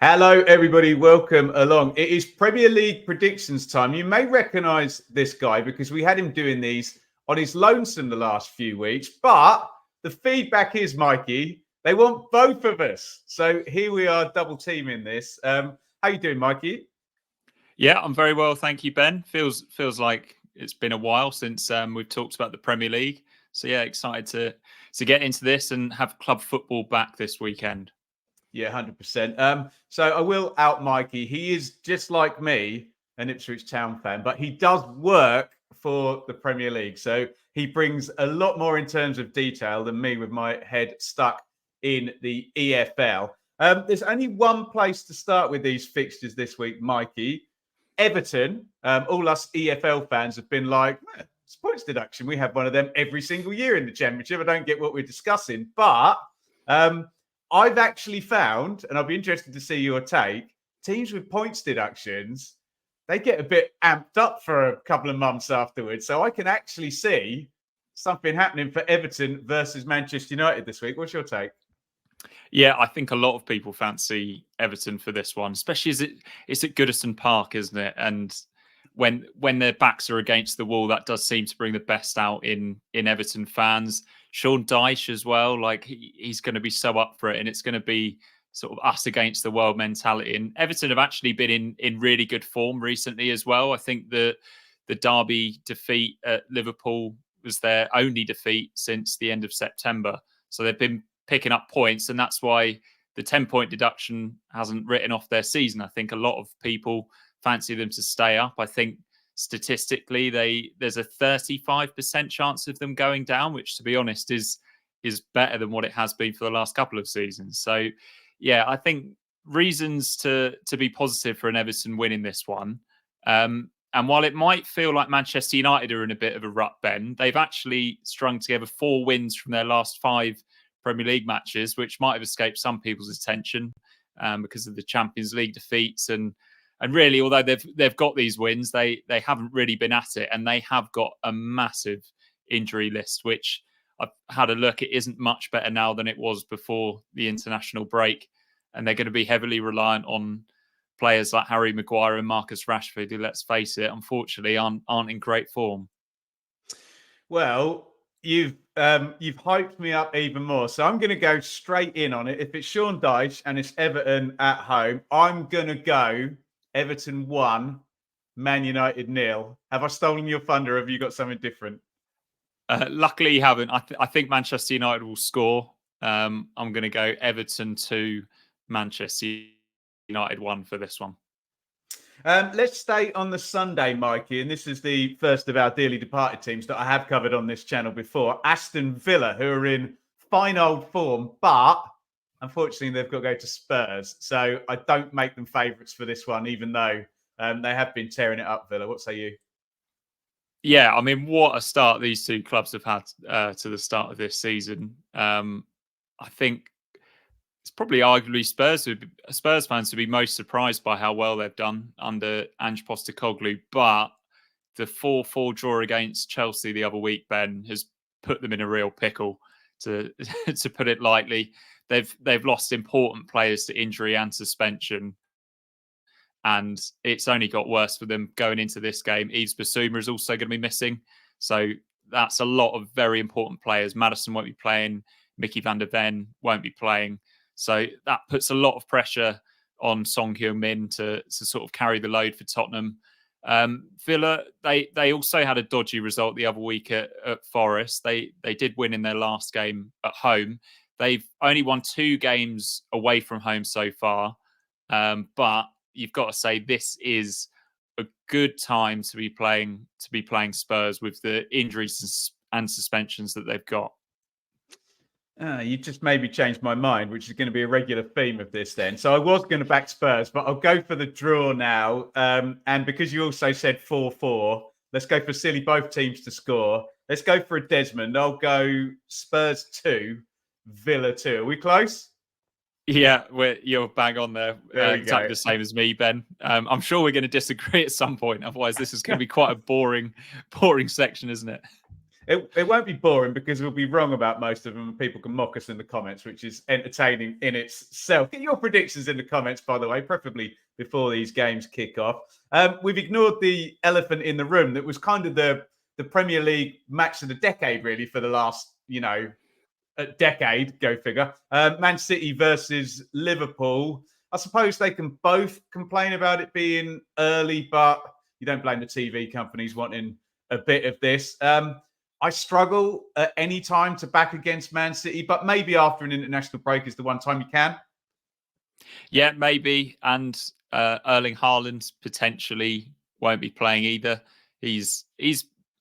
Hello, everybody. Welcome along. It is Premier League predictions time. You may recognise this guy because we had him doing these on his lonesome the last few weeks. But the feedback is, Mikey, they want both of us. So here we are, double teaming this. How you doing, Mikey? Yeah, I'm very well, thank you, Ben. Feels like it's been a while since we've talked about the Premier League. So yeah, excited to get into this and have club football back this weekend. Yeah, 100%. So I will out Mikey. He is just like me, an Ipswich Town fan, but he does work for the Premier League. So he brings a lot more in terms of detail than me with my head stuck in the EFL. There's only one place to start with these fixtures this week, Mikey. Everton, all us EFL fans have been like, it's points deduction. We have one of them every single year in the Championship. I don't get what we're discussing, but I've actually found, and I'll be interested to see your take, teams with points deductions, they get a bit amped up for a couple of months afterwards. So I can actually see something happening for Everton versus Manchester United this week. What's your take? Yeah, I think a lot of people fancy Everton for this one, especially as it's at Goodison Park, isn't it? And when their backs are against the wall, that does seem to bring the best out in Everton fans. Sean Dyche as well, like he's going to be so up for it, and it's going to be sort of us against the world mentality. And Everton have actually been in really good form recently as well. I think the derby defeat at Liverpool was their only defeat since the end of September. So they've been picking up points, and that's why the 10-point deduction hasn't written off their season. I think a lot of people fancy them to stay up. I think statistically there's a 35% chance of them going down, which to be honest is better than what it has been for the last couple of seasons. So yeah, I think reasons to be positive for an Everton winning this one. And while it might feel like Manchester United are in a bit of a rut, Ben, they've actually strung together 4 wins from their last 5 Premier League matches, which might have escaped some people's attention because of the Champions League defeats. And really, although they've got these wins, they haven't really been at it, and they have got a massive injury list, which I've had a look. It isn't much better now than it was before the international break, and they're going to be heavily reliant on players like Harry Maguire and Marcus Rashford, who, let's face it, unfortunately aren't in great form. Well, you've hyped me up even more. So I'm going to go straight in on it. If it's Sean Dyche and it's Everton at home, I'm going to go Everton 1, Man United 0. Have I stolen your thunder? Or have you got something different? Luckily, you haven't. I think Manchester United will score. I'm going to go Everton 2, Manchester United 1 for this one. Let's stay on the Sunday, Mikey, and this is the first of our dearly departed teams that I have covered on this channel before. Aston Villa, who are in fine old form, but unfortunately they've got to go to Spurs. So I don't make them favourites for this one, even though they have been tearing it up, Villa. What say you? Yeah, I mean, what a start these two clubs have had to the start of this season. I think it's probably arguably Spurs fans to be most surprised by how well they've done under Ange Postecoglou. But the 4-4 draw against Chelsea the other week, Ben, has put them in a real pickle, to to put it lightly. They've lost important players to injury and suspension, and it's only got worse for them going into this game. Yves Bissouma is also going to be missing, so that's a lot of very important players. Maddison won't be playing. Mickey van der Ven won't be playing. So that puts a lot of pressure on Son Heung-min to sort of carry the load for Tottenham. Villa, they also had a dodgy result the other week at Forest. They did win in their last game at home. They've only won 2 games away from home so far. But you've got to say this is a good time to be playing Spurs with the injuries and suspensions that they've got. You just made me change my mind, which is going to be a regular theme of this then. So I was going to back Spurs, but I'll go for the draw now. And because you also said 4-4, let's go for silly both teams to score. Let's go for a Desmond. I'll go Spurs 2, Villa 2. Are we close? Yeah, you're bang on there. Exactly the same as me, Ben. I'm sure we're going to disagree at some point. Otherwise, this is going to be quite a boring section, isn't it? It won't be boring because we'll be wrong about most of them and people can mock us in the comments, which is entertaining in itself. Get your predictions in the comments, by the way, preferably before these games kick off. We've ignored the elephant in the room that was kind of the Premier League match of the decade, really, for the last, a decade, go figure. Man City versus Liverpool. I suppose they can both complain about it being early, but you don't blame the TV companies wanting a bit of this. I struggle at any time to back against Man City, but maybe after an international break is the one time you can. Yeah, maybe. And Erling Haaland potentially won't be playing either. He's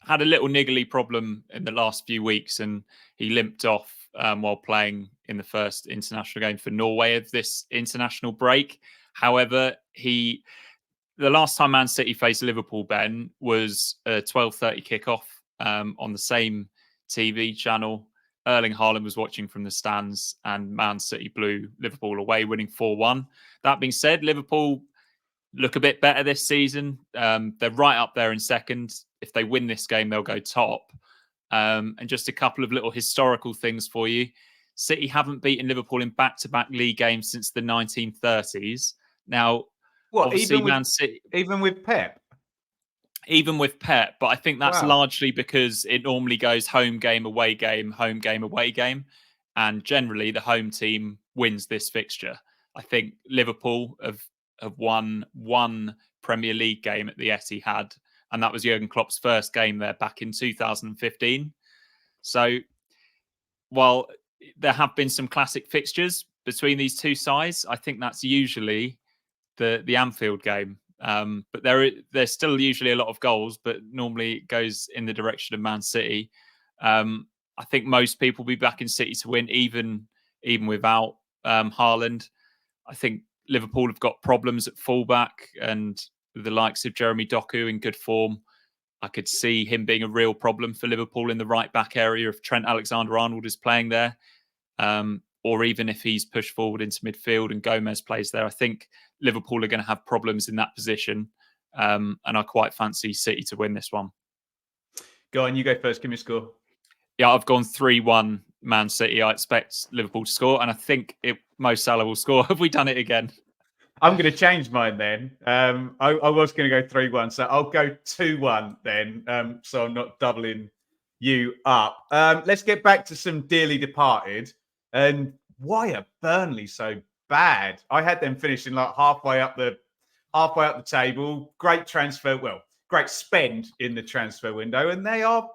had a little niggly problem in the last few weeks, and he limped off while playing in the first international game for Norway of this international break. However, the last time Man City faced Liverpool, Ben, was a 12:30 kickoff on the same TV channel. Erling Haaland was watching from the stands, and Man City blew Liverpool away, winning 4-1. That being said, Liverpool look a bit better this season. They're right up there in second. If they win this game, they'll go top. And just a couple of little historical things for you. City haven't beaten Liverpool in back-to-back league games since the 1930s. Now, obviously, Man City... Even with Pep? Even with Pep, but I think that's Wow. largely because it normally goes home game, away game, home game, away game. And generally, the home team wins this fixture. I think Liverpool have won one Premier League game at the Etihad, and that was Jurgen Klopp's first game there back in 2015. So while there have been some classic fixtures between these two sides, I think that's usually the Anfield game. But there's still usually a lot of goals, but normally it goes in the direction of Man City. I think most people will be backing City to win, even without Haaland. I think Liverpool have got problems at fullback, and the likes of Jeremy Doku in good form, I could see him being a real problem for Liverpool in the right back area if Trent Alexander-Arnold is playing there, or even if he's pushed forward into midfield and Gomez plays there. I think Liverpool are going to have problems in that position, and I quite fancy City to win this one. Go on, you go first. Give me a score. Yeah, I've gone 3-1 Man City. I expect Liverpool to score, and I think Mo Salah will score. Have we done it again? I'm going to change mine then. I was going to go 3-1, so I'll go 2-1 then, so I'm not doubling you up. Let's get back to some dearly departed. And why are Burnley so bad? I had them finishing like halfway up the table. Great great spend in the transfer window, and they are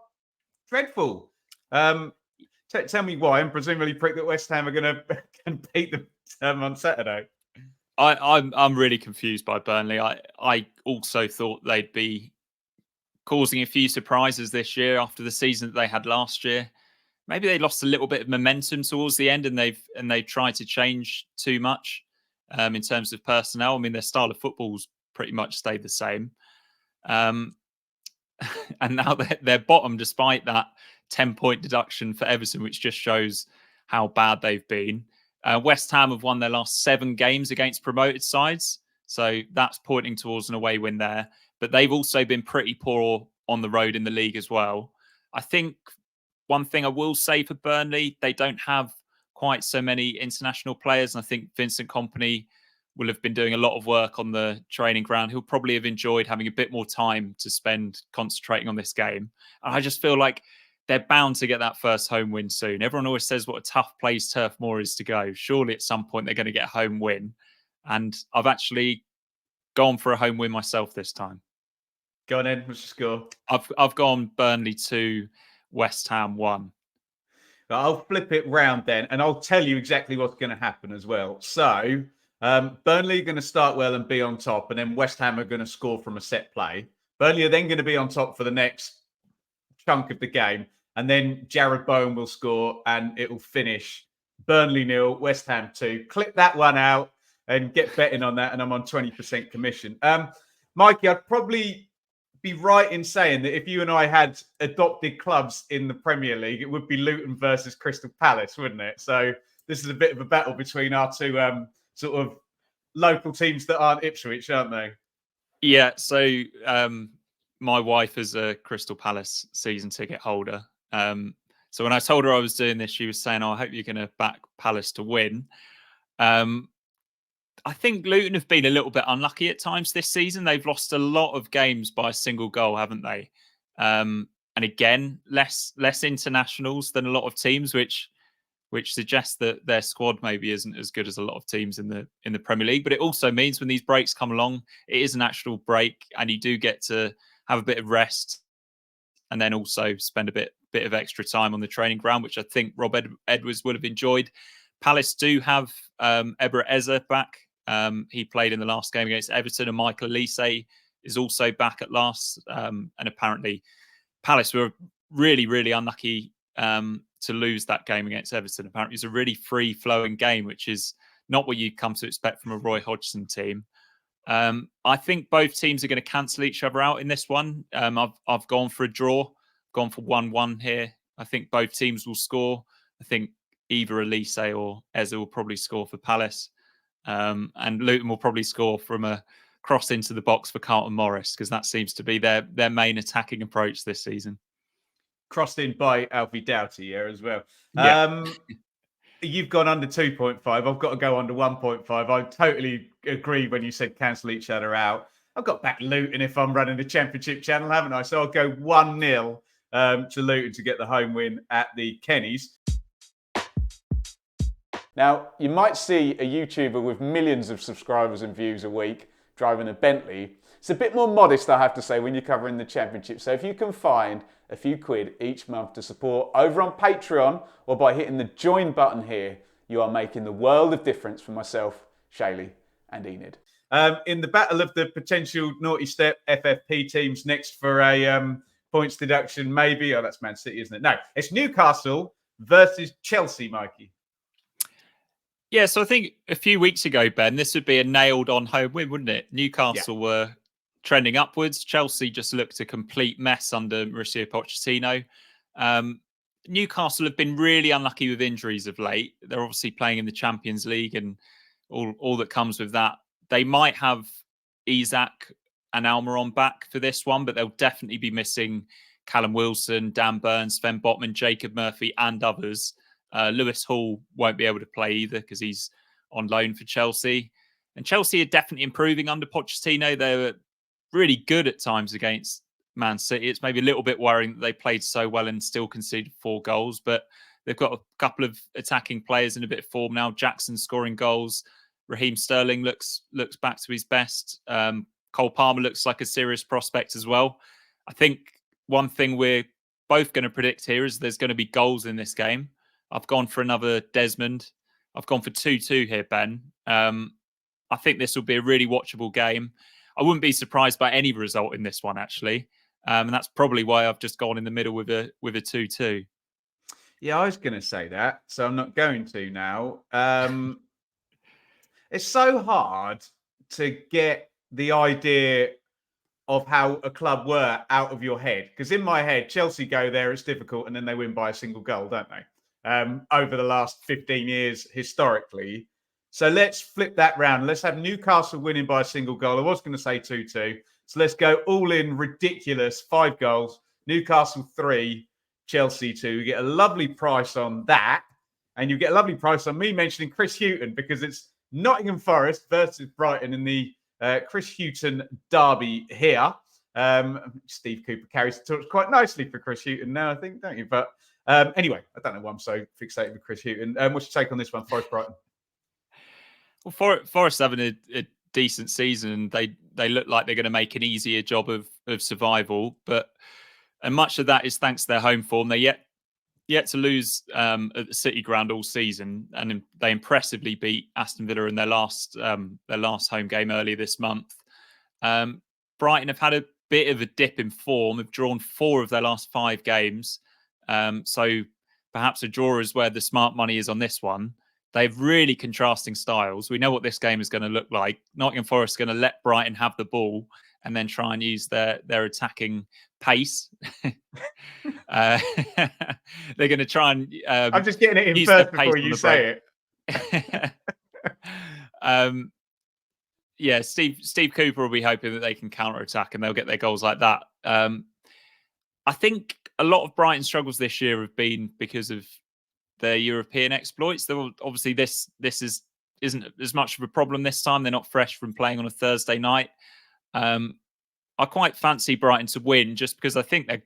dreadful. Tell me why, and presumably prick that West Ham are going to beat them on Saturday. I'm really confused by Burnley. I also thought they'd be causing a few surprises this year after the season that they had last year. Maybe they lost a little bit of momentum towards the end, and they've tried to change too much in terms of personnel. I mean, their style of football's pretty much stayed the same, and now they're bottom despite that 10-point deduction for Everton, which just shows how bad they've been. West Ham have won their last 7 games against promoted sides, so that's pointing towards an away win there. But they've also been pretty poor on the road in the league as well. I think one thing I will say for Burnley, they don't have quite so many international players, and I think Vincent Kompany will have been doing a lot of work on the training ground. He'll probably have enjoyed having a bit more time to spend concentrating on this game. And I just feel like they're bound to get that first home win soon. Everyone always says what a tough place Turf Moor is to go. Surely at some point they're going to get a home win. And I've actually gone for a home win myself this time. Go on then, what's your score? I've gone Burnley 2, West Ham 1. I'll flip it round then, and I'll tell you exactly what's going to happen as well. So Burnley are going to start well and be on top, and then West Ham are going to score from a set play. Burnley are then going to be on top for the next chunk of the game, and then Jared Bowen will score, and it will finish Burnley 0, West Ham 2. Clip that one out and get betting on that, and I'm on 20% commission. Mikey, I'd probably be right in saying that if you and I had adopted clubs in the Premier League, it would be Luton versus Crystal Palace, wouldn't it? So this is a bit of a battle between our two sort of local teams that aren't Ipswich, aren't they? Yeah, so my wife is a Crystal Palace season ticket holder. So when I told her I was doing this, she was saying, "Oh, I hope you're going to back Palace to win." I think Luton have been a little bit unlucky at times this season. They've lost a lot of games by a single goal, haven't they? And again, less internationals than a lot of teams, which suggests that their squad maybe isn't as good as a lot of teams in the Premier League. But it also means when these breaks come along, it is an actual break, and you do get to have a bit of rest, and then also spend a bit of extra time on the training ground, which I think Rob Edwards would have enjoyed. Palace do have Ebra Eze back. He played in the last game against Everton, and Michael Elise is also back at last. And apparently, Palace were really, really unlucky to lose that game against Everton. Apparently, it's a really free-flowing game, which is not what you come to expect from a Roy Hodgson team. I think both teams are going to cancel each other out in this one. I've gone for a draw, gone for 1-1 here. I think both teams will score. I think either Elise or Eze will probably score for Palace. And Luton will probably score from a cross into the box for Carlton Morris, because that seems to be their main attacking approach this season. Crossed in by Alfie Doughty here as well. Yeah. You've gone under 2.5. I've got to go under 1.5. I totally agree when you said cancel each other out. I've got back Luton if I'm running the Championship channel, haven't I? So I'll go 1-0 to Luton to get the home win at the Kennys. Now, you might see a YouTuber with millions of subscribers and views a week driving a Bentley. It's a bit more modest, I have to say, when you're covering the Championship. So if you can find a few quid each month to support over on Patreon or by hitting the join button here, you are making the world of difference for myself, Shaylee and Enid. In the battle of the potential naughty step FFP teams next for a points deduction, maybe. Oh, that's Man City, isn't it? No, it's Newcastle versus Chelsea, Mikey. Yeah, so I think a few weeks ago, Ben, this would be a nailed-on home win, wouldn't it? Newcastle were trending upwards. Chelsea just looked a complete mess under Mauricio Pochettino. Newcastle have been really unlucky with injuries of late. They're obviously playing in the Champions League and all that comes with that. They might have Isak and Almiron back for this one, but they'll definitely be missing Callum Wilson, Dan Burns, Sven Botman, Jacob Murphy, and others. Lewis Hall won't be able to play either because he's on loan for Chelsea. And Chelsea are definitely improving under Pochettino. They were really good at times against Man City. It's maybe a little bit worrying that they played so well and still conceded 4 goals, but they've got a couple of attacking players in a bit of form now. Jackson scoring goals. Raheem Sterling looks back to his best. Cole Palmer looks like a serious prospect as well. I think one thing we're both going to predict here is there's going to be goals in this game. I've gone for another Desmond. I've gone for 2-2 here, Ben. I think this will be a really watchable game. I wouldn't be surprised by any result in this one, actually. And that's probably why I've just gone in the middle with a 2-2. Yeah, I was going to say that, so I'm not going to now. It's so hard to get the idea of how a club were out of your head. Because in my head, Chelsea go there, it's difficult, and then they win by a single goal, don't they? Over the last 15 years, historically. So let's flip that round. Let's have Newcastle winning by a single goal. I was going to say 2-2. So let's go all in ridiculous 5 goals. Newcastle 3, Chelsea 2. You get a lovely price on that. And you get a lovely price on me mentioning Chris Hughton because it's Nottingham Forest versus Brighton in the Chris Hughton derby here. Steve Cooper carries the torch quite nicely for Chris Hughton now, I think, don't you? But anyway, I don't know why I'm so fixated with Chris Hughton. What's your take on this one, Forest Brighton? Well, Forest having a decent season. They look like they're going to make an easier job of survival, and much of that is thanks to their home form. They yet to lose at the City Ground all season, and they impressively beat Aston Villa in their last home game earlier this month. Brighton have had a bit of a dip in form. Have drawn 4 of their last 5 games, so perhaps a draw is where the smart money is on this one. They have really contrasting styles. We know what this game is going to look like. Nottingham Forest are going to let Brighton have the ball and then try and use their attacking pace. They're going to try and I'm just getting it in first before you say it. Yeah, Steve Cooper will be hoping that they can counter-attack and they'll get their goals like that. I think a lot of Brighton struggles this year have been because of their European exploits. Obviously, this isn't as much of a problem this time. They're not fresh from playing on a Thursday night. I quite fancy Brighton to win just because I think they're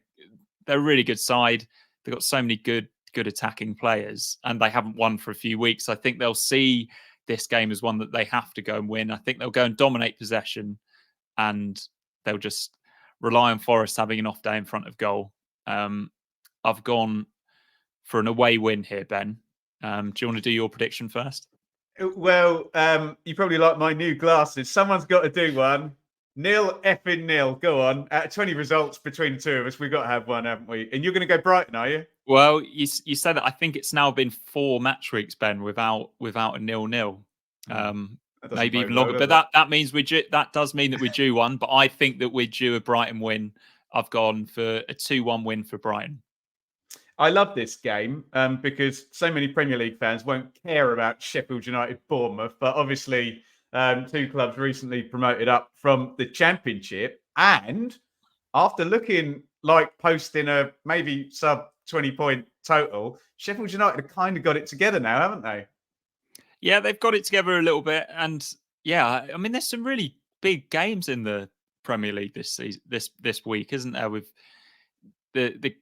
a really good side. They've got so many good attacking players, and they haven't won for a few weeks. I think they'll see this game as one that they have to go and win. I think they'll go and dominate possession, and they'll just rely on Forest having an off day in front of goal. I've gone for an away win here, Ben. Do you want to do your prediction first? Well, you probably like my new glasses. Someone's got to do one. 0-0. Go on. Out of 20 results between the two of us, we've got to have one, haven't we? And you're going to go Brighton, are you? Well, you said that. I think it's now been 4 match weeks, Ben, without a 0-0. Maybe even longer. But that means that does mean that we're due one. But I think that we're due a Brighton win. I've gone for a 2-1 win for Brighton. I love this game because so many Premier League fans won't care about Sheffield United, Bournemouth, but obviously 2 clubs recently promoted up from the Championship, and after looking like posting a maybe sub 20-point total, Sheffield United have kind of got it together now, haven't they? Yeah, they've got it together a little bit, and yeah, I mean, there's some really big games in the Premier League this season, this week, isn't there? With the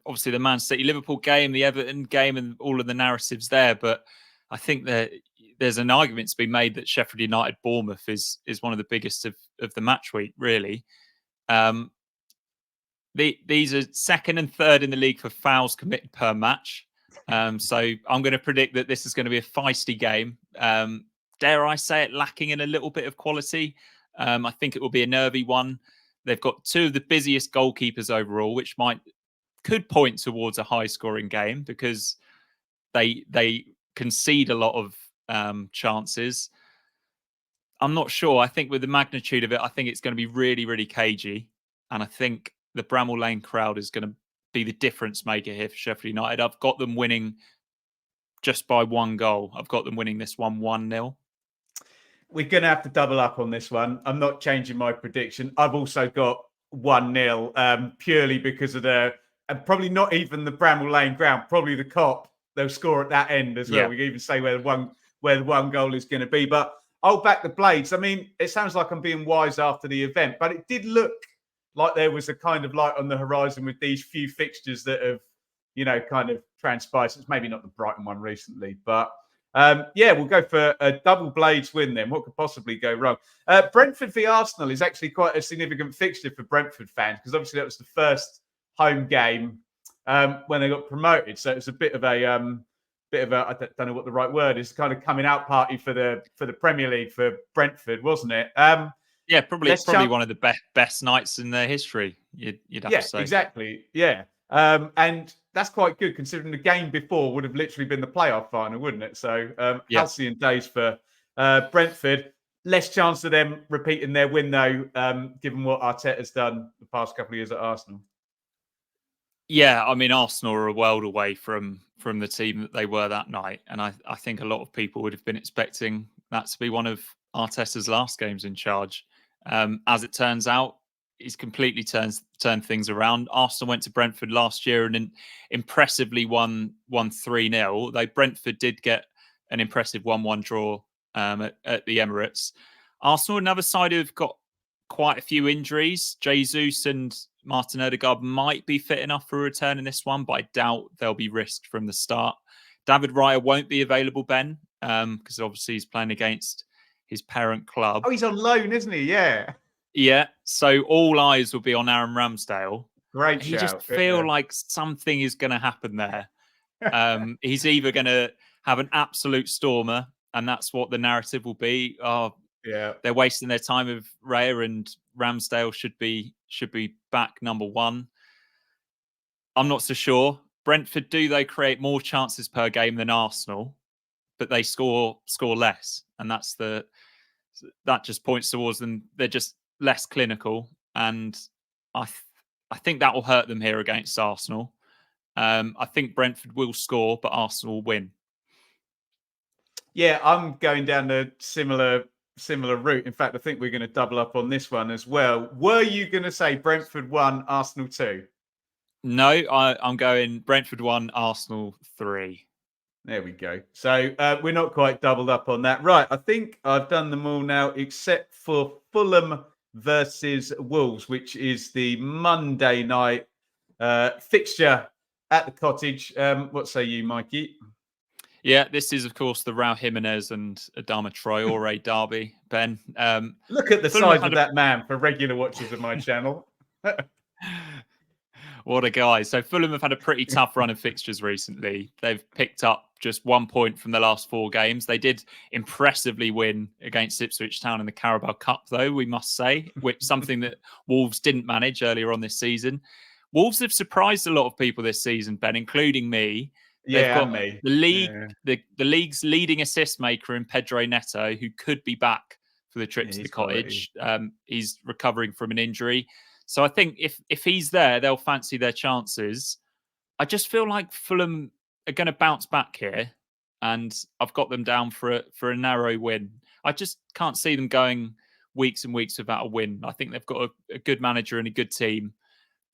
obviously the Man City Liverpool game, the Everton game, and all of the narratives there. But I think that there's an argument to be made that Sheffield United Bournemouth is one of the biggest of the match week, really. These are second and third in the league for fouls committed per match. So I'm going to predict that this is going to be a feisty game. Dare I say it, lacking in a little bit of quality. I think it will be a nervy one. They've got 2 of the busiest goalkeepers overall, which could point towards a high-scoring game because they concede a lot of chances. I'm not sure. I think with the magnitude of it, I think it's going to be really, really cagey. And I think the Bramall Lane crowd is going to be the difference maker here for Sheffield United. I've got them winning just by 1 goal. I've got them winning this one 1-0. We're going to have to double up on this one. I'm not changing my prediction. I've also got 1-0 purely because of probably not even the Bramall Lane ground, probably the Kop. They'll score at that end as well. Yeah. We can even say where the one goal is going to be. But I'll back the Blades. I mean, it sounds like I'm being wise after the event, but it did look like there was a kind of light on the horizon with these few fixtures that have, kind of transpired. It's maybe not the Brighton one recently, but we'll go for a double Blades win then. What could possibly go wrong? Brentford v Arsenal is actually quite a significant fixture for Brentford fans because obviously that was the first home game when they got promoted. So it's a bit of a I don't know what the right word is, kind of coming out party for the Premier League for Brentford, wasn't it? Yeah, probably one of the best nights in their history. You'd have to say. Yeah, exactly. Yeah, and that's quite good considering the game before would have literally been the playoff final, wouldn't it? So halcyon days for Brentford. Less chance of them repeating their win though, given what Arteta's done the past couple of years at Arsenal. Yeah, I mean, Arsenal are a world away from the team that they were that night. And I think a lot of people would have been expecting that to be one of Arteta's last games in charge. As it turns out, he's completely turned things around. Arsenal went to Brentford last year and impressively won 3-0. Although Brentford did get an impressive 1-1 draw at the Emirates. Arsenal, another side who've got quite a few injuries. Jesus and Martin Odegaard might be fit enough for a return in this one, but I doubt they'll be risked from the start. David Raya won't be available, Ben, because obviously he's playing against his parent club. Oh, he's on loan, isn't he? Yeah. Yeah. So all eyes will be on Aaron Ramsdale. Great shout. You just feel like something is going to happen there. He's either going to have an absolute stormer, and that's what the narrative will be. They're wasting their time with Raya, and Ramsdale should be back number 1. I'm not so sure. Brentford, do they create more chances per game than Arsenal, but they score less, and that just points towards them. They're just less clinical, and I think that will hurt them here against Arsenal. I think Brentford will score, but Arsenal will win. Yeah, I'm going down the similar route. In fact, I think we're going to double up on this one as well. Were you going to say Brentford 1, Arsenal 2? No, I'm going Brentford 1, Arsenal 3. There we go. So we're not quite doubled up on that. Right. I think I've done them all now, except for Fulham versus Wolves, which is the Monday night fixture at the Cottage. What say you, Mikey? Yeah, this is, of course, the Raul Jimenez and Adama Traore derby, Ben. Look at the Fulham have size had of that man for regular watchers of my channel. What a guy. So Fulham have had a pretty tough run of fixtures recently. They've picked up just 1 point from the last 4 games. They did impressively win against Ipswich Town in the Carabao Cup, though, we must say, which something that Wolves didn't manage earlier on this season. Wolves have surprised a lot of people this season, Ben, including me. They've Yeah, and got me. the league, Yeah. the league's leading assist maker in Pedro Neto, who could be back for the trip Yeah, to the he's quality. Cottage. He's recovering from an injury. So I think if he's there, they'll fancy their chances. I just feel like Fulham are going to bounce back here, and I've got them down for a narrow win. I just can't see them going weeks and weeks without a win. I think they've got a good manager and a good team.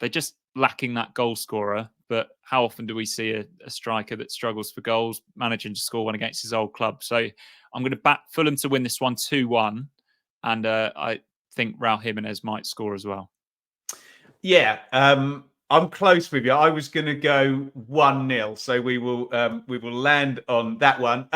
They're just lacking that goal scorer. But how often do we see a striker that struggles for goals, managing to score one against his old club? So I'm going to back Fulham to win this one 2-1, and I think Raul Jimenez might score as well. Yeah, I'm close with you. I was going to go 1-0, so we will land on that one.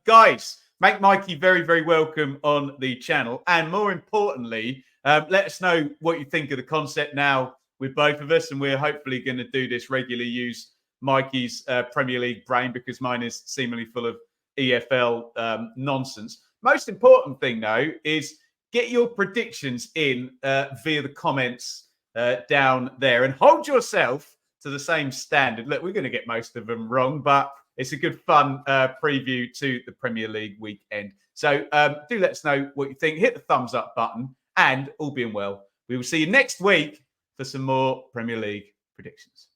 Guys, make Mikey very, very welcome on the channel, and more importantly, let us know what you think of the concept now with both of us, and we're hopefully going to do this regularly. Use Mikey's Premier League brain because mine is seemingly full of EFL nonsense. Most important thing though is get your predictions in via the comments down there, and hold yourself to the same standard. Look, we're going to get most of them wrong, but it's a good fun preview to the Premier League weekend. So do let us know what you think. Hit the thumbs up button, and all being well, we will see you next week for some more Premier League predictions.